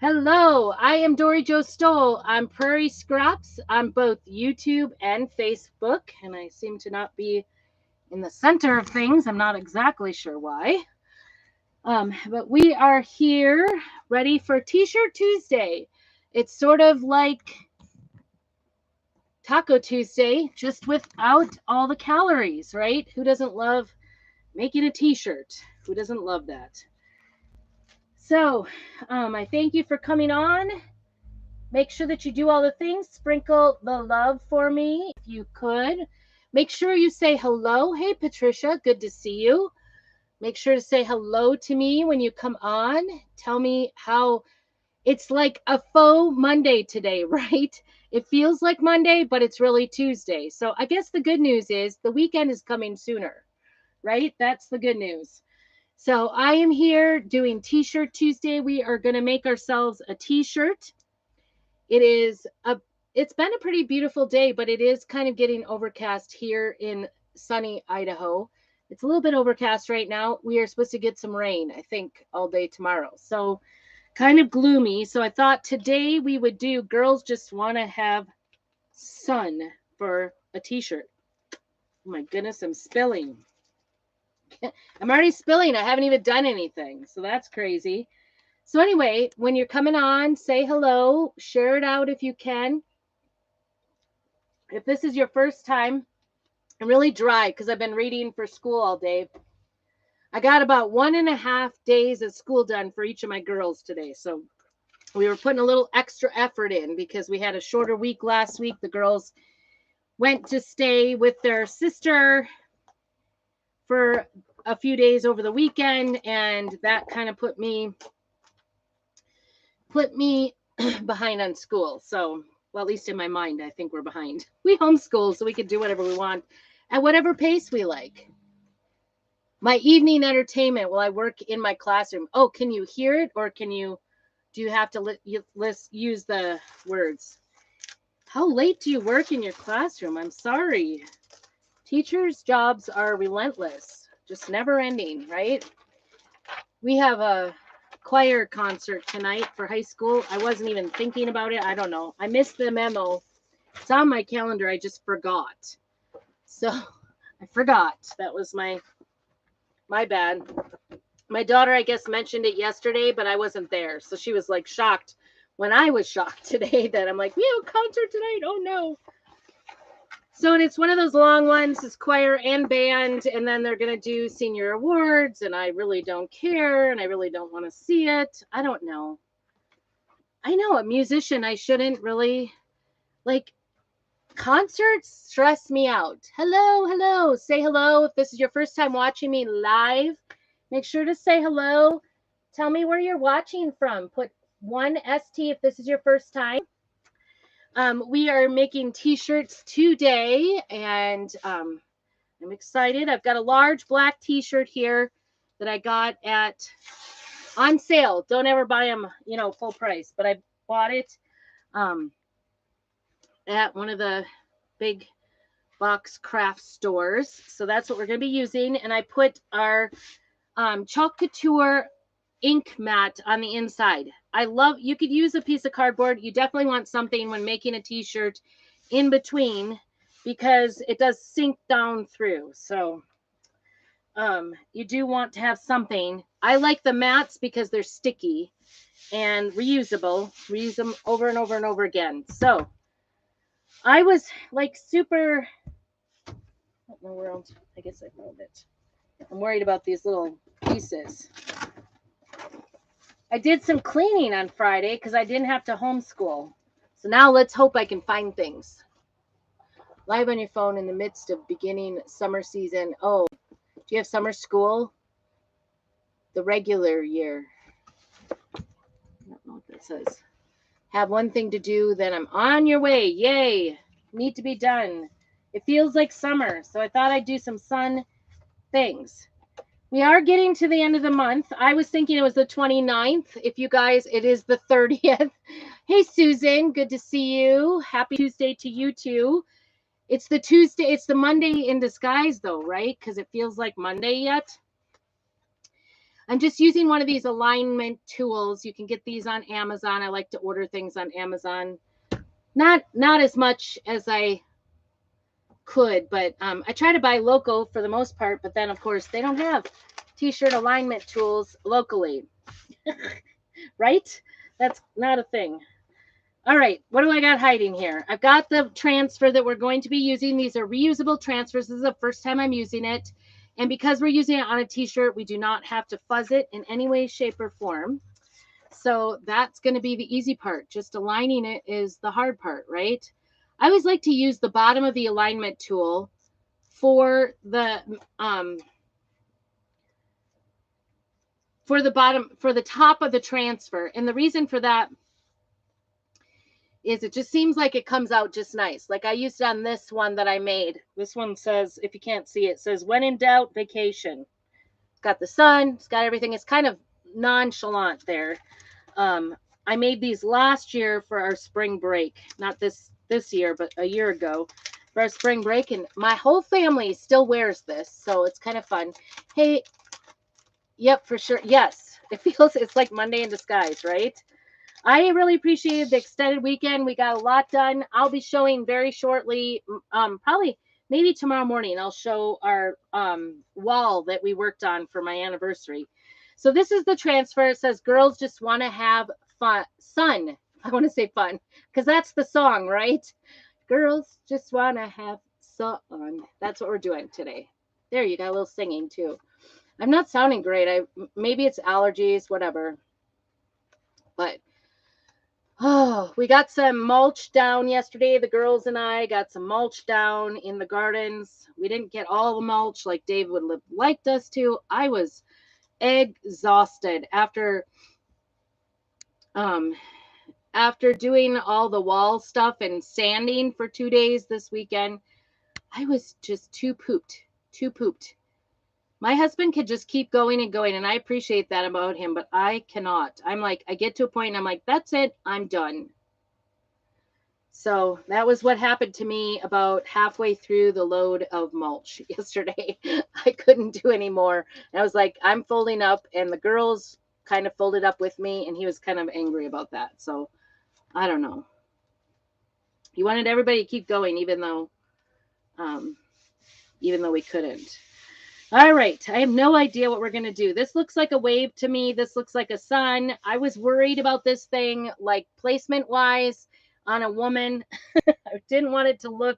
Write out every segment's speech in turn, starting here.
Hello, I am Dory Jo Stoll. I'm Prairie Scraps on both YouTube and Facebook, and I seem to not be in the center of things. I'm not exactly sure why. But we are here ready for T-shirt Tuesday. It's sort of like Taco Tuesday, just without all the calories, right? Who doesn't love making a T-shirt? Who doesn't love that? So, I thank you for coming on. Make sure that you do all the things. Sprinkle the love for me if you could. Make sure you say hello. Hey, Patricia, good to see you. Make sure to say hello to me when you come on. Tell me how it's like a faux Monday today, right? It feels like Monday, but it's really Tuesday. So I guess the good news is the weekend is coming sooner, right? That's the good news. So I am here doing T-shirt Tuesday. We are going to make ourselves a T-shirt. It's been a pretty beautiful day, but it is kind of getting overcast here in sunny Idaho. It's a little bit overcast right now. We are supposed to get some rain, I think, all day tomorrow. So kind of gloomy. So I thought today we would do girls just want to have sun for a t-shirt. Oh my goodness, I'm spilling. I'm already spilling. I haven't even done anything. So that's crazy. So anyway, when you're coming on, say hello, share it out if you can. If this is your first time, I'm really dry because I've been reading for school all day. I got about 1.5 days of school done for each of my girls today. So we were putting a little extra effort in because we had a shorter week last week. The girls went to stay with their sister for a few days over the weekend, and that kind of put me behind on school. So, well, at least in my mind, I think we're behind. We homeschool, so we can do whatever we want at whatever pace we like. My evening entertainment while I work in my classroom. Oh, can you hear it, or do you have to use the words? How late do you work in your classroom? I'm sorry. Teachers' jobs are relentless, just never ending, right? We have a choir concert tonight for high school. I wasn't even thinking about it. I don't know. I missed the memo. It's on my calendar. I just forgot. So I forgot. That was my bad. My daughter, I guess, mentioned it yesterday, but I wasn't there. So she was like shocked when I was shocked today that I'm like, we have a concert tonight. Oh no. So, and it's one of those long ones, it's choir and band, and then they're going to do senior awards, and I really don't care, and I really don't want to see it. I don't know. I know a musician, I shouldn't really, like, concerts stress me out. Hello. Say hello. If this is your first time watching me live, make sure to say hello. Tell me where you're watching from. Put 1ST if this is your first time. We are making t-shirts today, and I'm excited. I've got a large black t-shirt here that I got on sale. Don't ever buy them, full price, but I bought it at one of the big box craft stores. So that's what we're going to be using. And I put our Chalk Couture ink mat on the inside. You could use a piece of cardboard. You definitely want something when making a t-shirt in between because it does sink down through. So you do want to have something. I like the mats because they're sticky and reusable. Reuse them over and over and over again. So I was like super, what in the world? I guess I found it. I'm worried about these little pieces. I did some cleaning on Friday because I didn't have to homeschool. So now let's hope I can find things. Live on your phone in the midst of beginning summer season. Oh, do you have summer school? The regular year. I don't know what that says. Have one thing to do, then I'm on your way. Yay. Need to be done. It feels like summer, so I thought I'd do some sun things. We are getting to the end of the month. I was thinking it was the 29th. If you guys, it is the 30th. Hey, Susan, good to see you. Happy Tuesday to you too. It's the Monday in disguise though, right? Because it feels like Monday yet. I'm just using one of these alignment tools. You can get these on Amazon. I like to order things on Amazon. Not as much as I could, but I try to buy local for the most part. But then, of course, they don't have T-shirt alignment tools locally, right? That's not a thing. All right, what do I got hiding here? I've got the transfer that we're going to be using. These are reusable transfers. This is the first time I'm using it. And because we're using it on a t-shirt, we do not have to fuzz it in any way, shape, or form. So that's going to be the easy part. Just aligning it is the hard part, right? I always like to use the bottom of the alignment tool for the top of the transfer. And the reason for that is it just seems like it comes out just nice. Like I used it on this one that I made. This one says, if you can't see, it says, when in doubt, vacation. It's got the sun. It's got everything. It's kind of nonchalant there. I made these last year for our spring break. Not this year, but a year ago for our spring break. And my whole family still wears this. So it's kind of fun. Hey, yep, for sure. Yes, it's like Monday in disguise, right? I really appreciated the extended weekend. We got a lot done. I'll be showing very shortly, probably maybe tomorrow morning, I'll show our wall that we worked on for my anniversary. So this is the transfer. It says, girls just want to have sun. I want to say fun because that's the song, right? Girls just want to have sun. That's what we're doing today. There, you got a little singing too. I'm not sounding great. Maybe it's allergies, whatever. But oh, we got some mulch down yesterday. The girls and I got some mulch down in the gardens. We didn't get all the mulch like Dave would have liked us to. I was exhausted after doing all the wall stuff and sanding for 2 days this weekend. I was just too pooped. My husband could just keep going and going, and I appreciate that about him, but I cannot. I'm like, I get to a point and I'm like, that's it. I'm done. So that was what happened to me about halfway through the load of mulch yesterday. I couldn't do any more. And I was like, I'm folding up, and the girls kind of folded up with me, and he was kind of angry about that. So I don't know. He wanted everybody to keep going, even though we couldn't. All right. I have no idea what we're going to do. This looks like a wave to me. This looks like a sun. I was worried about this thing, like placement wise on a woman. I didn't want it to look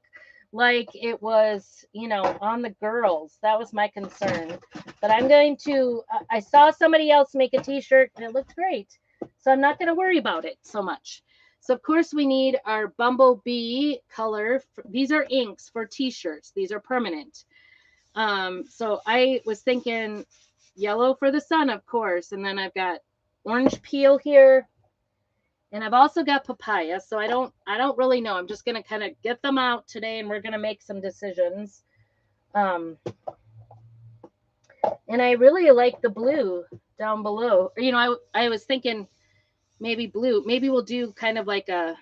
like it was, on the girls. That was my concern. But I'm going to, I saw somebody else make a t-shirt and it looked great. So I'm not going to worry about it so much. So of course we need our bumblebee color. These are inks for t-shirts. These are permanent. So I was thinking yellow for the sun, of course. And then I've got orange peel here. And I've also got papaya. So I don't really know. I'm just going to kind of get them out today and we're going to make some decisions. And I really like the blue down below. I was thinking maybe blue. Maybe we'll do kind of like a,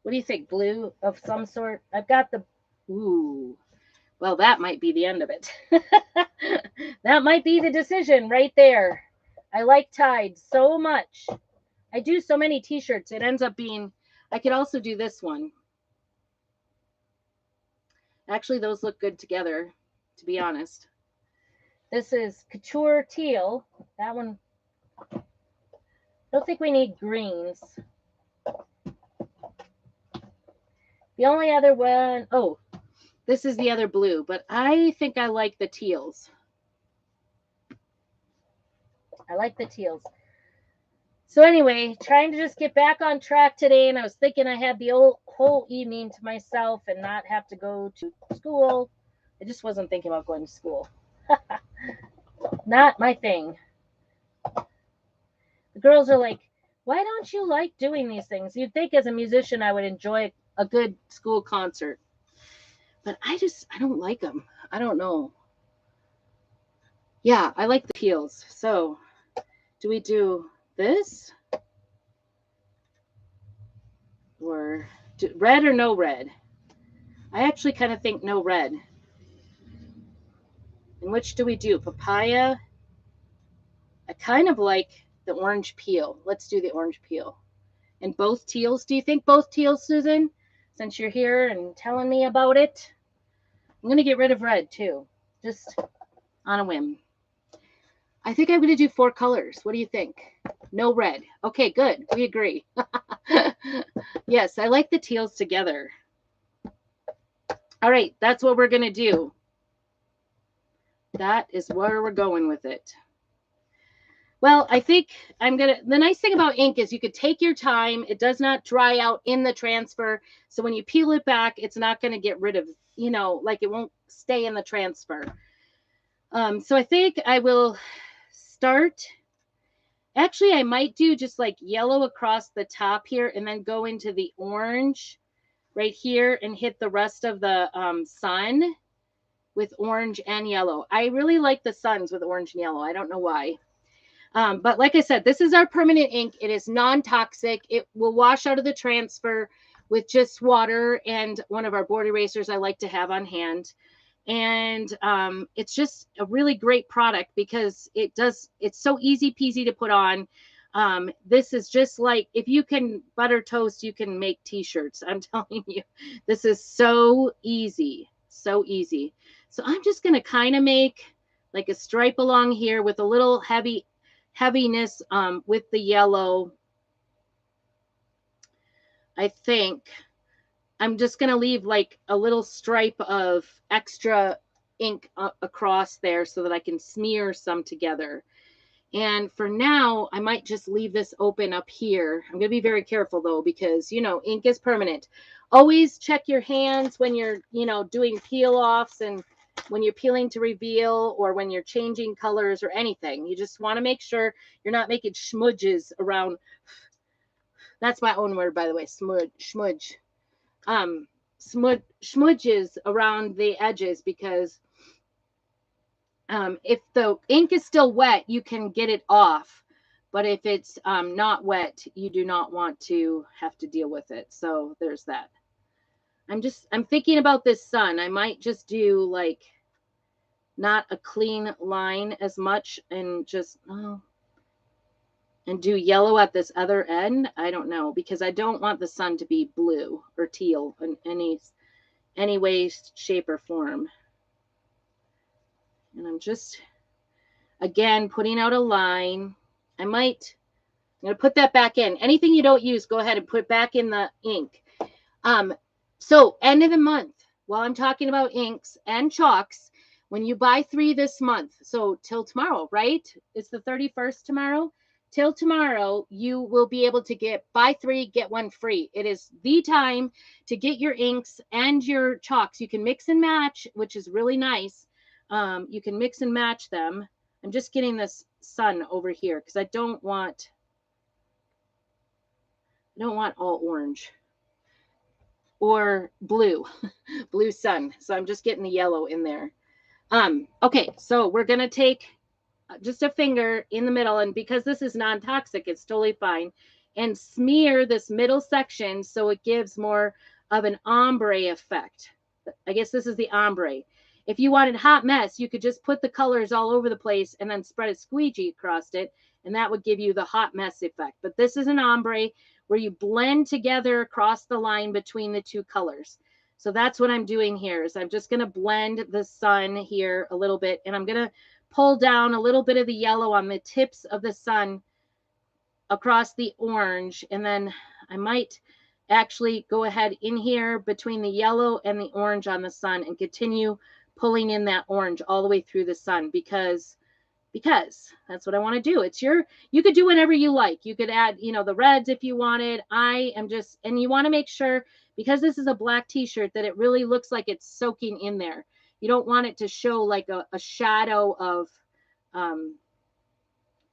what do you think? Blue of some sort. I've got the, ooh, well, that might be the end of it. That might be the decision right there. I like Tide so much. I do so many t-shirts. It ends up being, I could also do this one. Actually, those look good together, to be honest. This is Couture Teal. That one, I don't think we need greens. The only other one, oh, this is the other blue, but I think I like the teals. I like the teals. So anyway, trying to just get back on track today, and I was thinking I had the whole evening to myself and not have to go to school. I just wasn't thinking about going to school. Not my thing. The girls are like, why don't you like doing these things? You'd think as a musician I would enjoy a good school concert. But I don't like them. I don't know. Yeah, I like the peels. So do we do this? Or red or no red? I actually kind of think no red. And which do we do? Papaya. I kind of like the orange peel. Let's do the orange peel. And both teals. Do you think both teals, Susan? Since you're here and telling me about it. I'm going to get rid of red too. Just on a whim. I think I'm going to do 4 colors. What do you think? No red. Okay, good. We agree. Yes, I like the teals together. All right, that's what we're going to do. That is where we're going with it. Well, I think the nice thing about ink is you could take your time. It does not dry out in the transfer. So when you peel it back, it's not going to get rid of, like it won't stay in the transfer. So I think I will start. Actually, I might do just like yellow across the top here and then go into the orange right here and hit the rest of the sun with orange and yellow. I really like the suns with orange and yellow. I don't know why. But like I said, this is our permanent ink. It is non-toxic. It will wash out of the transfer with just water and one of our board erasers I like to have on hand. And it's just a really great product because it's so easy peasy to put on. This is just like, if you can butter toast, you can make t-shirts. I'm telling you, this is so easy, so easy. So I'm just going to kind of make like a stripe along here with a little heaviness with the yellow. I think I'm just going to leave like a little stripe of extra ink across there so that I can smear some together. And for now, I might just leave this open up here. I'm going to be very careful though, because, ink is permanent. Always check your hands when you're, doing peel offs and when you're peeling to reveal or when you're changing colors or anything. You just want to make sure you're not making smudges around. That's my own word, by the way, smudge. Smudges around the edges, because if the ink is still wet, you can get it off. But if it's not wet, you do not want to have to deal with it. So there's that. I'm thinking about this sun. I might just do like not a clean line as much and just and do yellow at this other end. I don't know, because I don't want the sun to be blue or teal in any way, shape, or form. And I'm just, again, putting out a line. I'm going to put that back in. Anything you don't use, go ahead and put back in the ink. So end of the month, while I'm talking about inks and chalks, when you buy 3 this month, so till tomorrow, right? It's the 31st tomorrow. Till tomorrow, you will be able to buy 3, get 1 free. It is the time to get your inks and your chalks. You can mix and match, which is really nice. You can mix and match them. I'm just getting this sun over here because I don't want all orange or blue, blue sun. So I'm just getting the yellow in there. Okay, so we're going to take just a finger in the middle, and because this is non-toxic, it's totally fine, and smear this middle section so it gives more of an ombre effect. I guess this is the ombre. If you wanted hot mess, you could just put the colors all over the place and then spread a squeegee across it, and that would give you the hot mess effect. But this is an ombre where you blend together across the line between the 2 colors. So that's what I'm doing here, is I'm just going to blend the sun here a little bit, and I'm going to pull down a little bit of the yellow on the tips of the sun across the orange. And then I might actually go ahead in here between the yellow and the orange on the sun and continue pulling in that orange all the way through the sun, because that's what I want to do. You could do whatever you like. You could add, the reds if you wanted. And you want to make sure, because this is a black t-shirt, that it really looks like it's soaking in there. You don't want it to show like a shadow of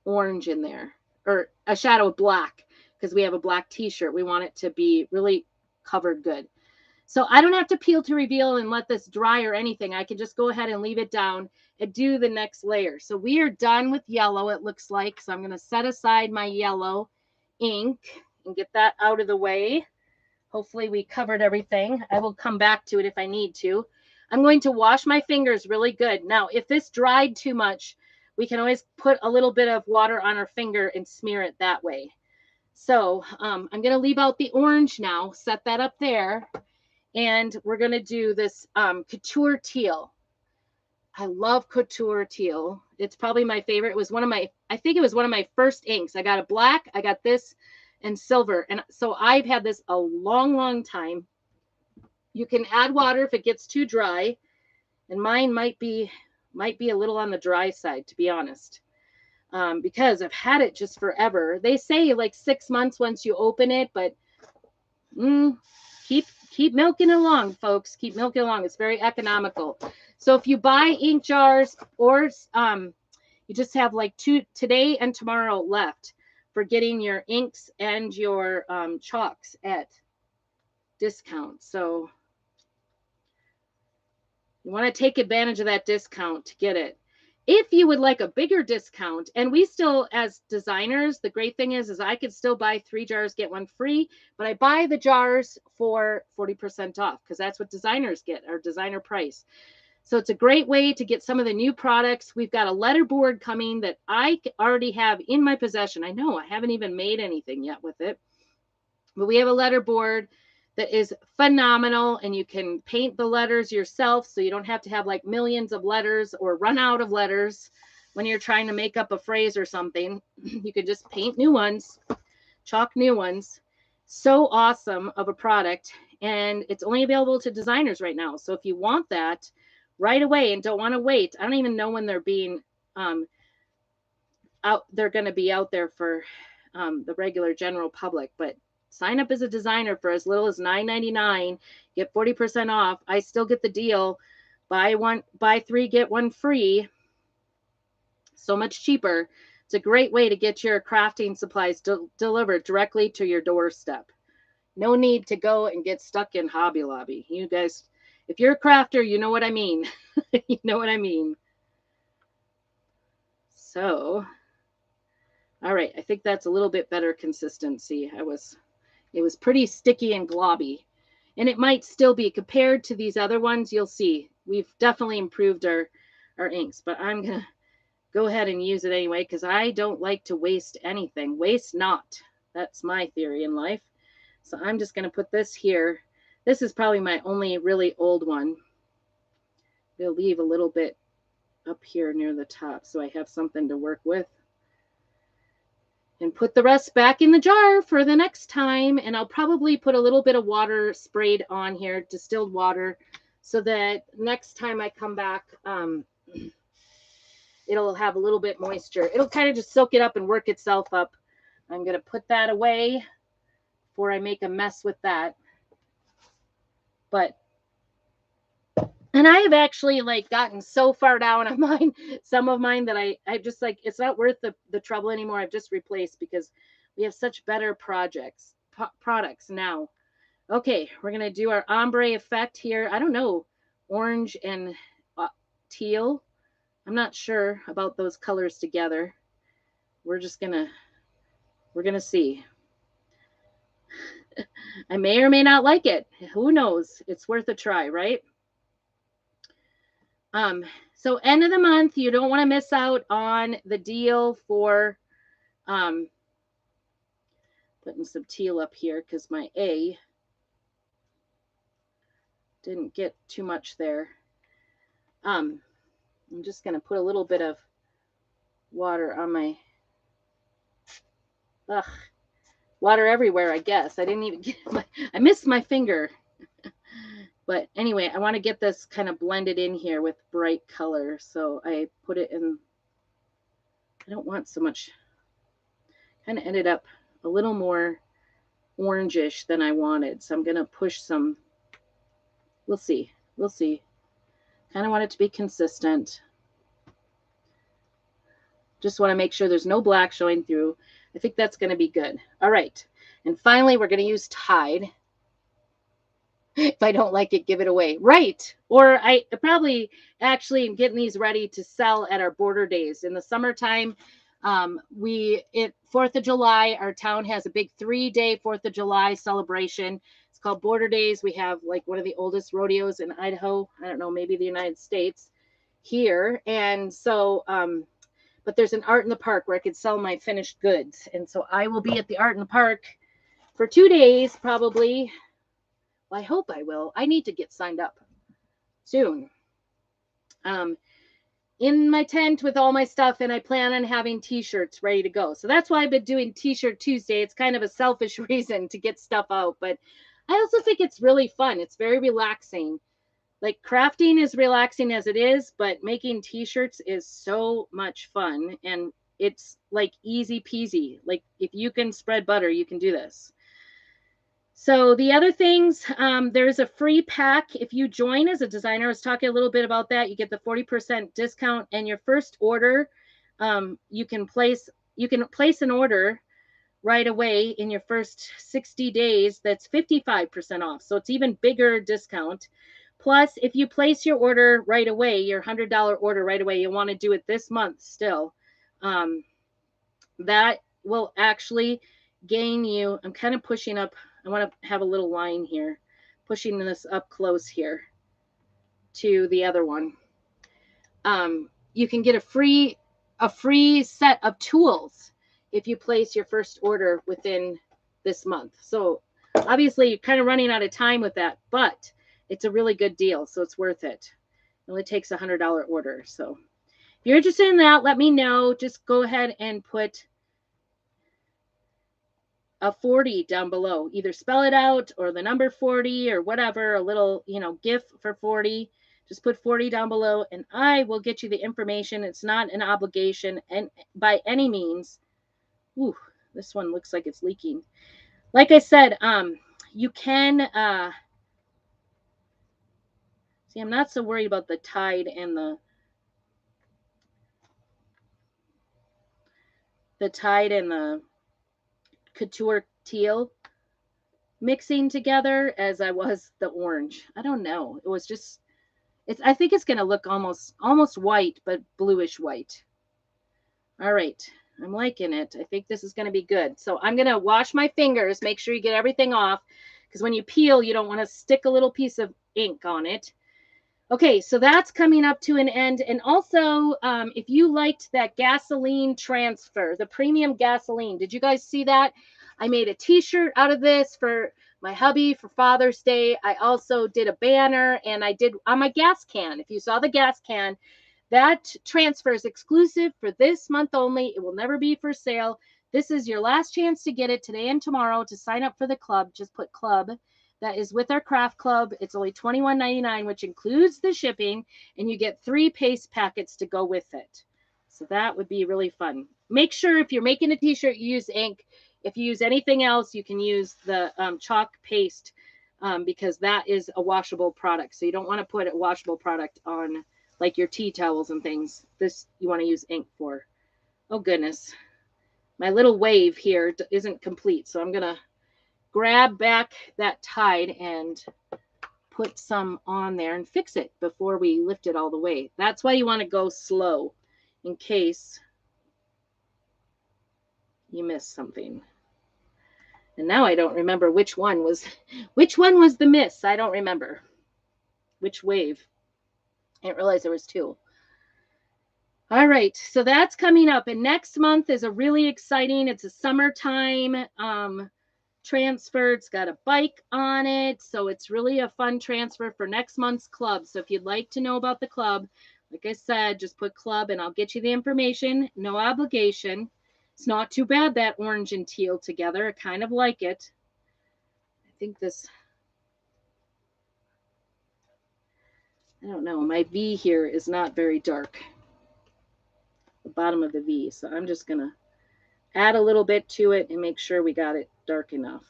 orange in there, or a shadow of black, because we have a black t-shirt. We want it to be really covered good. So I don't have to peel to reveal and let this dry or anything. I can just go ahead and leave it down and do the next layer. So we are done with yellow, it looks like. So I'm going to set aside my yellow ink and get that out of the way. Hopefully we covered everything. I will come back to it if I need to. I'm going to wash my fingers really good. Now, if this dried too much, we can always put a little bit of water on our finger and smear it that way. So I'm going to leave out the orange now, set that up there. And we're going to do this couture teal. I love couture teal. It's probably my favorite. It was one of my, I think it was one of my first inks. I got a black, I got this, and silver. And so I've had this a long, long time. You can add water if it gets too dry. And mine might be a little on the dry side, to be honest. Because I've had it just forever. They say like 6 months once you open it, but keep milking along, folks. Keep milking along. It's very economical. So if you buy ink jars, or you just have like today and tomorrow left for getting your inks and your chalks at discount. So you want to take advantage of that discount to get it. If you would like a bigger discount, and we still, as designers, the great thing is I could still buy 3 jars, get 1 free, but I buy the jars for 40% off because that's what designers get, our designer price. So it's a great way to get some of the new products. We've got a letter board coming that I already have in my possession. I know I haven't even made anything yet with it, but we have a letter board that is phenomenal, and you can paint the letters yourself, so you don't have to have like millions of letters or run out of letters when you're trying to make up a phrase or something. You can just paint new ones, chalk new ones. So awesome of a product, and it's only available to designers right now. So if you want that right away and don't want to wait, I don't even know when they're being they're going to be out there for the regular general public, but sign up as a designer for as little as $9.99, get 40% off. I still get the deal. Buy 3, get 1 free. So much cheaper. It's a great way to get your crafting supplies delivered directly to your doorstep. No need to go and get stuck in Hobby Lobby. You guys, if you're a crafter, you know what I mean. You know what I mean. So, all right. I think that's a little bit better consistency. It was pretty sticky and globby, and it might still be compared to these other ones. You'll see we've definitely improved our inks, but I'm going to go ahead and use it anyway because I don't like to waste anything. Waste not. That's my theory in life. So I'm just going to put this here. This is probably my only really old one. We'll leave a little bit up here near the top so I have something to work with. And put the rest back in the jar for the next time. And I'll probably put a little bit of water sprayed on here, distilled water, so that next time I come back, it'll have a little bit moisture. It'll kind of just soak it up and work itself up. I'm going to put that away before I make a mess with that. And I have actually like gotten so far down on mine, some of mine, that I just like, it's not worth the trouble anymore. I've just replaced because we have such better products now. Okay, we're going to do our ombre effect here. I don't know, orange and teal. I'm not sure about those colors together. We're going to see. I may or may not like it. Who knows? It's worth a try, right? So end of the month, you don't want to miss out on the deal for putting some teal up here because my A didn't get too much there. I'm just going to put a little bit of water on my water everywhere, I guess. I didn't even get I missed my finger. But anyway, I want to get this kind of blended in here with bright color. So I put it in, I don't want so much, kind of ended up a little more orangish than I wanted. So I'm going to push some, we'll see. Kind of want it to be consistent. Just want to make sure there's no black showing through. I think that's going to be good. All right. And finally, we're going to use Tide. If I don't like it, give it away. Right. Or I probably actually am getting these ready to sell at our border days. In the summertime, 4th of July, our town has a big 3-day 4th of July celebration. It's called Border Days. We have like one of the oldest rodeos in Idaho. I don't know, maybe the United States here. And so, but there's an art in the park where I could sell my finished goods. And so I will be at the art in the park for 2 days, probably. Well, I hope I will. I need to get signed up soon. In my tent with all my stuff, and I plan on having t-shirts ready to go. So that's why I've been doing T-shirt Tuesday. It's kind of a selfish reason to get stuff out, but I also think it's really fun. It's very relaxing. Like crafting is relaxing as it is, but making t-shirts is so much fun, and it's like easy peasy. Like if you can spread butter, you can do this. So the other things, there's a free pack. If you join as a designer, I was talking a little bit about that. You get the 40% discount, and your first order, you can place an order right away in your first 60 days. That's 55% off. So it's even bigger discount. Plus, if you place your order right away, your $100 order right away, you want to do it this month still, that will actually gain you. I'm kind of pushing up. I want to have a little line here, pushing this up close here to the other one. You can get a free set of tools if you place your first order within this month. So obviously you're kind of running out of time with that, but it's a really good deal, so it's worth it. It only takes a $100 order. So if you're interested in that, let me know. Just go ahead and put a 40 down below. Either spell it out or the number 40 or whatever, a little, GIF for 40. Just put 40 down below and I will get you the information. It's not an obligation and by any means. Ooh, this one looks like it's leaking. Like I said, you can see, I'm not so worried about the tide and the couture teal mixing together as I was the orange. I don't know. It was just, I think it's going to look almost white, but bluish white. All right. I'm liking it. I think this is going to be good. So I'm going to wash my fingers. Make sure you get everything off, because when you peel, you don't want to stick a little piece of ink on it. Okay, so that's coming up to an end. And also, if you liked that gasoline transfer, the premium gasoline, did you guys see that? I made a t-shirt out of this for my hubby for Father's Day. I also did a banner, and I did on my gas can. If you saw the gas can, that transfer is exclusive for this month only. It will never be for sale. This is your last chance to get it today and tomorrow. To sign up for the club, just put club. That is with our craft club. It's only $21.99, which includes the shipping, and you get 3 paste packets to go with it. So that would be really fun. Make sure if you're making a t-shirt, you use ink. If you use anything else, you can use the chalk paste because that is a washable product. So you don't want to put a washable product on like your tea towels and things. This you want to use ink for. Oh, goodness. My little wave here isn't complete, so I'm going to grab back that tide and put some on there and fix it before we lift it all the way. That's why you want to go slow in case you miss something. And now I don't remember which one was the miss. I don't remember which wave. I didn't realize there was 2. All right, so that's coming up, and next month is a really exciting. It's a summertime transfer. It's got a bike on it, so it's really a fun transfer for next month's club. So if you'd like to know about the club, like I said, just put club and I'll get you the information. No obligation. It's not too bad, that orange and teal together. I kind of like it. I think this, I don't know, my V here is not very dark, the bottom of the V, so I'm just gonna add a little bit to it and make sure we got it dark enough,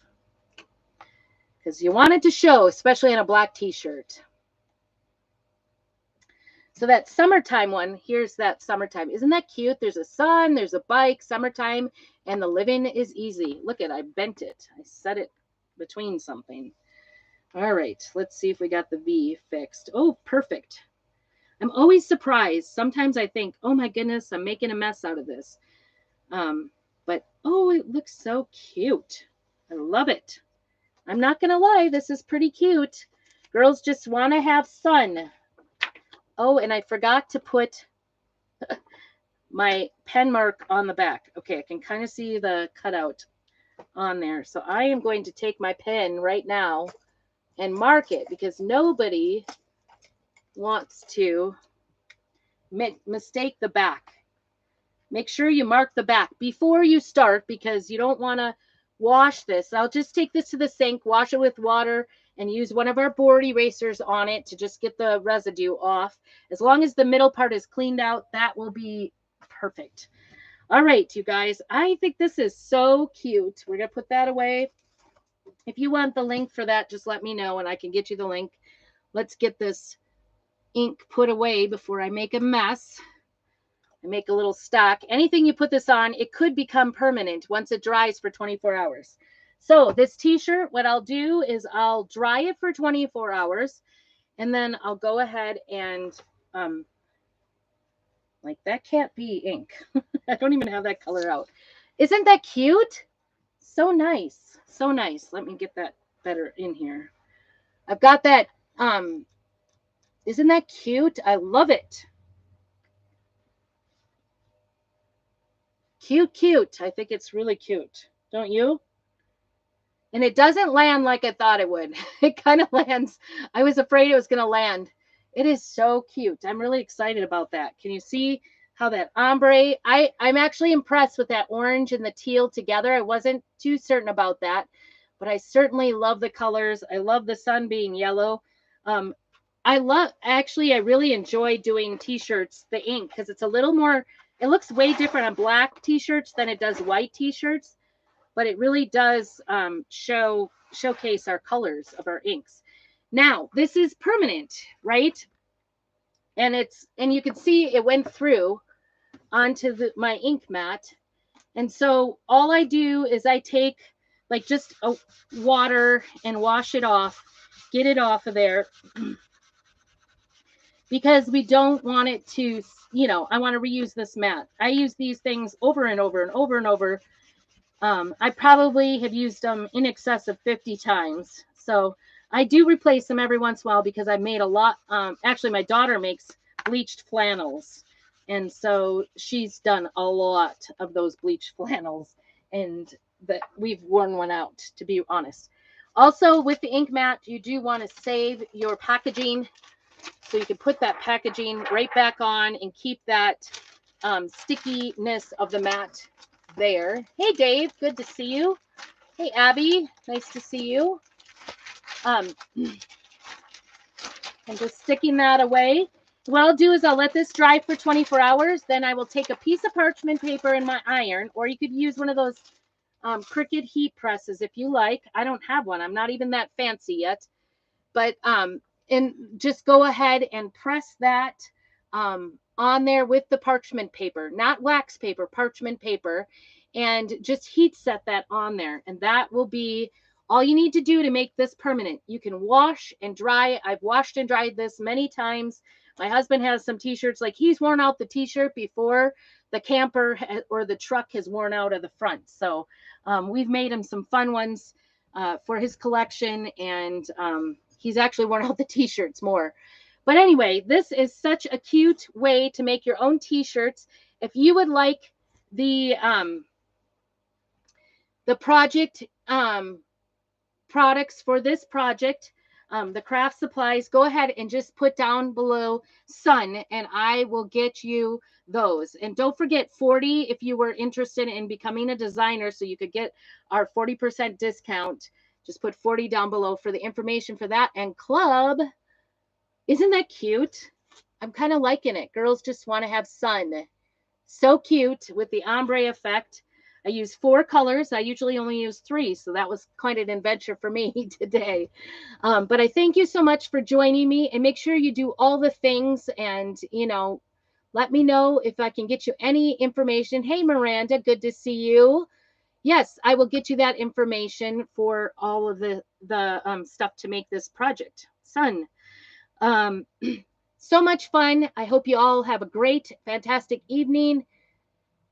because you want it to show, especially on a black t-shirt. So that summertime one, here's that summertime. Isn't that cute? There's a sun, there's a bike, summertime, and the living is easy. Look at, I bent it. I set it between something. All right, let's see if we got the V fixed. Oh, perfect. I'm always surprised. Sometimes I think, oh my goodness, I'm making a mess out of this. But oh, it looks so cute. I love it. I'm not going to lie, this is pretty cute. Girls just want to have sun. Oh, and I forgot to put my pen mark on the back. Okay, I can kind of see the cutout on there. So I am going to take my pen right now and mark it because nobody wants to mistake the back. Make sure you mark the back before you start because you don't want to wash this. I'll just take this to the sink, wash it with water, and use one of our board erasers on it to just get the residue off. As long as the middle part is cleaned out, that will be perfect. All right, you guys, I think this is so cute. We're going to put that away. If you want the link for that, just let me know and I can get you the link. Let's get this ink put away before I make a mess. I make a little stock. Anything you put this on, it could become permanent once it dries for 24 hours. So this t-shirt, what I'll do is I'll dry it for 24 hours and then I'll go ahead and like that can't be ink. I don't even have that color out. Isn't that cute? So nice. So nice. Let me get that better in here. I've got that. Isn't that cute? I love it. Cute, cute. I think it's really cute. Don't you? And it doesn't land like I thought it would. It kind of lands. I was afraid it was going to land. It is so cute. I'm really excited about that. Can you see how that ombre? I'm actually impressed with that orange and the teal together. I wasn't too certain about that, but I certainly love the colors. I love the sun being yellow. I really enjoy doing t-shirts, the ink, because it's a little more, it looks way different on black t-shirts than it does white t-shirts, but it really does showcase our colors of our inks. Now, this is permanent, right? And you can see it went through onto my ink mat. And so all I do is I take like just water and wash it off, get it off of there. Because we don't want it to, I want to reuse this mat. I use these things over and over and over and over. I probably have used them in excess of 50 times. So I do replace them every once in a while because I've made a lot. Actually, my daughter makes bleached flannels. And so she's done a lot of those bleached flannels. And we've worn one out, to be honest. Also, with the ink mat, you do want to save your packaging. So you can put that packaging right back on and keep that stickiness of the mat there. Hey, Dave, good to see you. Hey, Abby, nice to see you. I'm just sticking that away. What I'll do is I'll let this dry for 24 hours. Then I will take a piece of parchment paper in my iron, or you could use one of those Cricut heat presses if you like. I don't have one. I'm not even that fancy yet. But and just go ahead and press that on there with the parchment paper, not wax paper, parchment paper, and just heat set that on there. And that will be all you need to do to make this permanent. You can wash and dry. I've washed and dried this many times. My husband has some t-shirts, like he's worn out the t-shirt before the camper or the truck has worn out of the front. So we've made him some fun ones for his collection, and he's actually worn out the t-shirts more. But anyway, this is such a cute way to make your own t-shirts. If you would like the project products for this project, the craft supplies, go ahead and just put down below sun and I will get you those. And don't forget 40 if you were interested in becoming a designer, so you could get our 40% discount. Just put 40 down below for the information for that. And club, isn't that cute? I'm kind of liking it. Girls just want to have sun. So cute with the ombre effect. I use 4 colors. I usually only use 3, so that was quite an adventure for me today. But I thank you so much for joining me, and make sure you do all the things, and let me know if I can get you any information. Hey, Miranda, good to see you. Yes, I will get you that information for all of the stuff to make this project. Sun. So much fun. I hope you all have a great, fantastic evening.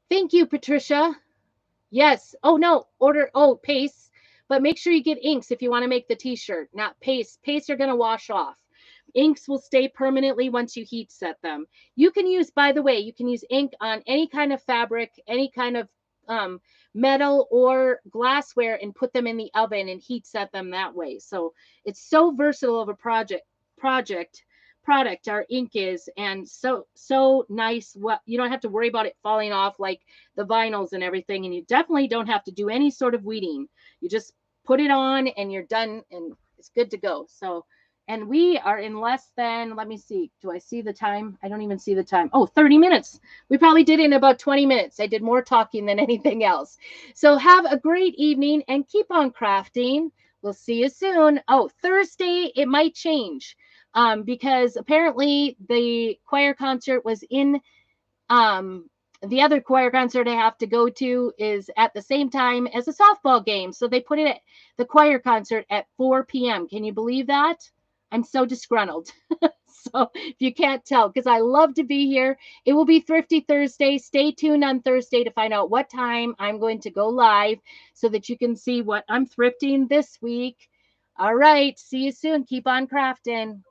Thank you, Patricia. Yes. Oh no, order paste, but make sure you get inks if you want to make the t-shirt, not paste. Paste are going to wash off. Inks will stay permanently once you heat set them. You can use, by the way, you can use ink on any kind of fabric, any kind of um, metal or glassware, and put them in the oven and heat set them that way. So it's so versatile of a project product our ink is, and so nice. What, you don't have to worry about it falling off like the vinyls and everything, and you definitely don't have to do any sort of weeding. You just put it on and you're done, and it's good to go. So, and we are in less than, let me see, do I see the time? I don't even see the time. Oh, 30 minutes. We probably did it in about 20 minutes. I did more talking than anything else. So have a great evening and keep on crafting. We'll see you soon. Oh, Thursday it might change, because apparently the choir concert was in, um, the other choir concert I have to go to is at the same time as a softball game. So they put it at the choir concert at 4 p.m. Can you believe that? I'm so disgruntled. So if you can't tell, because I love to be here, it will be Thrifty Thursday. Stay tuned on Thursday to find out what time I'm going to go live so that you can see what I'm thrifting this week. All right. See you soon. Keep on crafting.